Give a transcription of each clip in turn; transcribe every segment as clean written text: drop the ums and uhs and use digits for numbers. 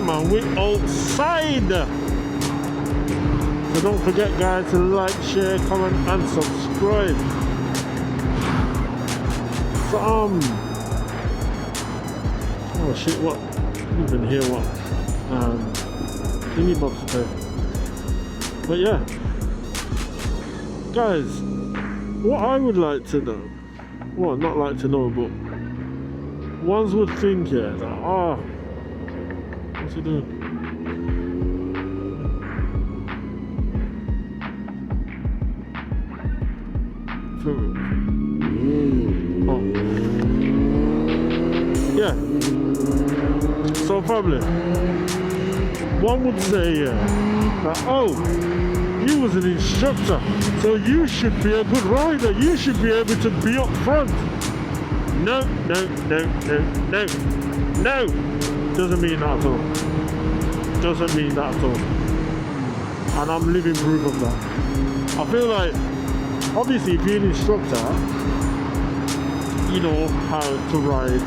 man, we're outside. So don't forget, guys, to like, share, comment, and subscribe. So oh shit, what? Even hear what? Thingy box today. But yeah, guys, what I would like to know, well, not like to know, but ones would think, yeah, that, what's he doing? Oh. Yeah. So probably one would say, yeah, that, oh, you was an instructor, so you should be a good rider. You should be able to be up front. No. Doesn't mean that at all. Doesn't mean that at all. And I'm living proof of that. I feel like, obviously, if you're an instructor, you know how to ride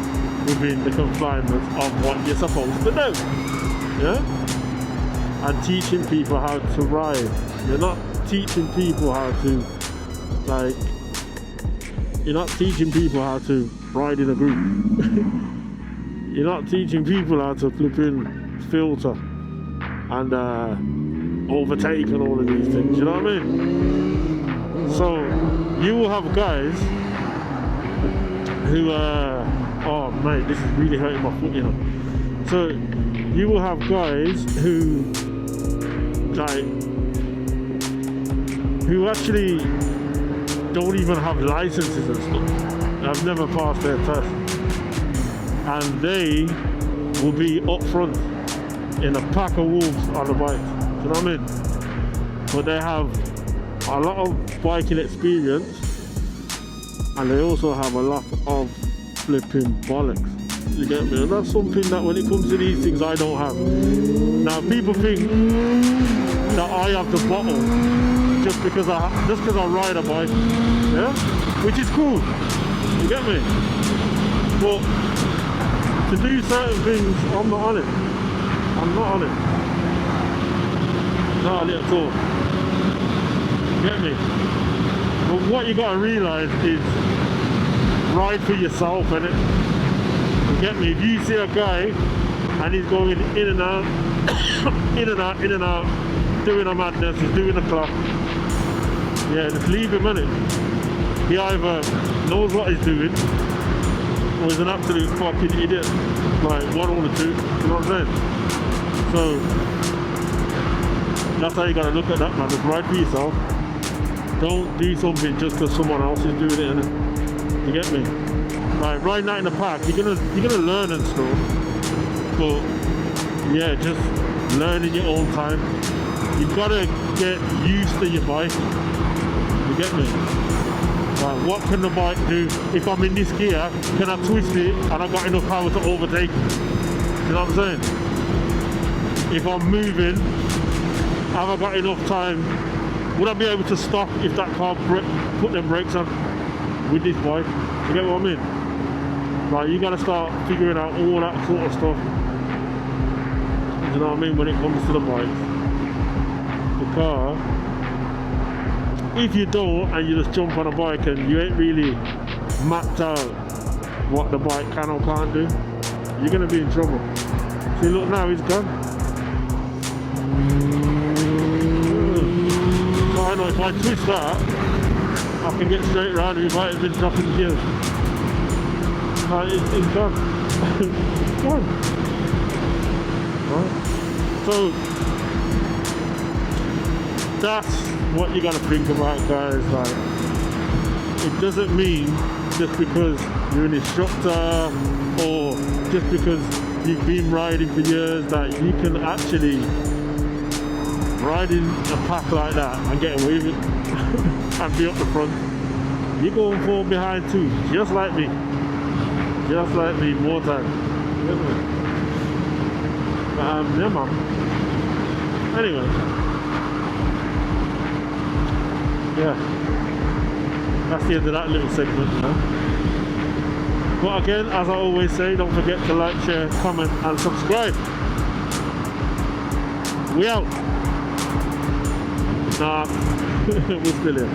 within the confinements of what you're supposed to do. Yeah? And teaching people how to ride. You're not teaching people how to, like, you're not teaching people how to ride in a group. You're not teaching people how to flip in, filter, and overtake and all of these things. You know what I mean? So you will have guys who oh mate, this is really hurting my foot, you know. So you will have guys who, like, who actually don't even have licenses and stuff. I've never passed their test, and they will be up front in a pack of wolves on a bike. Do you know what I mean? But they have a lot of biking experience, and they also have a lot of flipping bollocks. You get me? And that's something that when it comes to these things, I don't have. Now people think that I have the bottle just because I ride a bike, yeah, which is cool. You get me? But to do certain things, I'm not on it. I'm not on it. Not on it at all. Get me? But what you gotta realise is ride for yourself, innit? You get me? If you see a guy and he's going in and out, in and out, doing a madness, he's doing a clock, yeah, just leave him, innit? He either knows what he's doing or he's an absolute fucking idiot. Like, one or the two, you know what I'm saying? So that's how you gotta look at that, man. Just ride for yourself. Don't do something just because someone else is doing it, innit? You get me? Like, riding out in the park, you're gonna learn and stuff, but yeah, just learn in your own time. You've gotta get used to your bike. You get me? Like, what can the bike do? If I'm in this gear, can I twist it and I got enough power to overtake it? You know what I'm saying? If I'm moving, have I got enough time? Would I be able to stop if that car put them brakes on with this bike? You get what I mean? Like, you gotta start figuring out all that sort of stuff. You know what I mean? When it comes to the bike. Because if you don't and you just jump on a bike and you ain't really mapped out what the bike can or can't do, you're gonna be in trouble. See, look, now he's gone. So I know if I twist that, I can get straight around and he might have been dropping gears. It's gone. It's gone. Right. So that's what you gotta think about, guys. Like, it doesn't mean just because you're an instructor or just because you've been riding for years that you can actually ride in a pack like that and get away with it and be up the front. You're going to fall behind too, just like me. Just like me, more time. Yeah, man. Anyway. Yeah. That's the end of that little segment, you know? But again, as I always say, don't forget to like, share, comment and subscribe. We out. Nah, we're still here.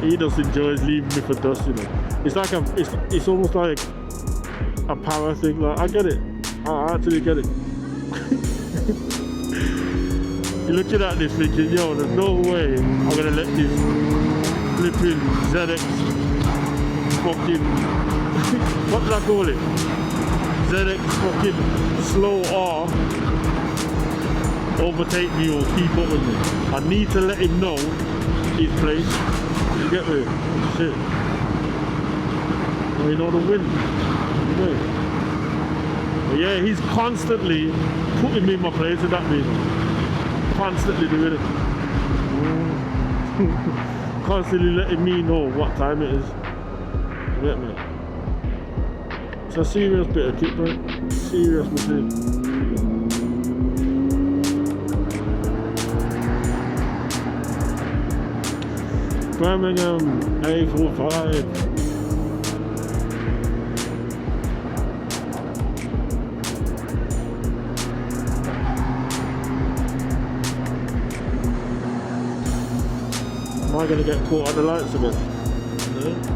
He just enjoys leaving me for dust, you know. It's like it's almost like a power thing. Like, I get it. I actually get it. You're looking at this thinking, yo, there's no way I'm gonna let this flipping ZX fucking what did I call it? ZX fucking slow R overtake me or keep up with me. I need to let him know his place. You get me? Shit. I know the wind. Okay. But yeah, he's constantly putting me in my place with that means. Constantly doing it. Constantly letting me know what time it is. You get me? It's a serious bit of kit, bro. Serious machine. Birmingham A45. Am I going to get caught on the lights again? No?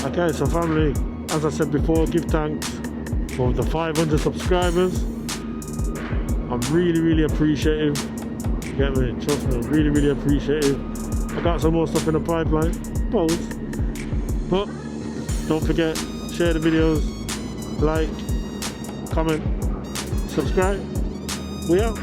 Okay, so family, as I said before, give thanks for the 500 subscribers. I'm really appreciative. Get me, trust me, really appreciative. I got some more stuff in the pipeline, post. But don't forget, share the videos, like, comment, subscribe. We out.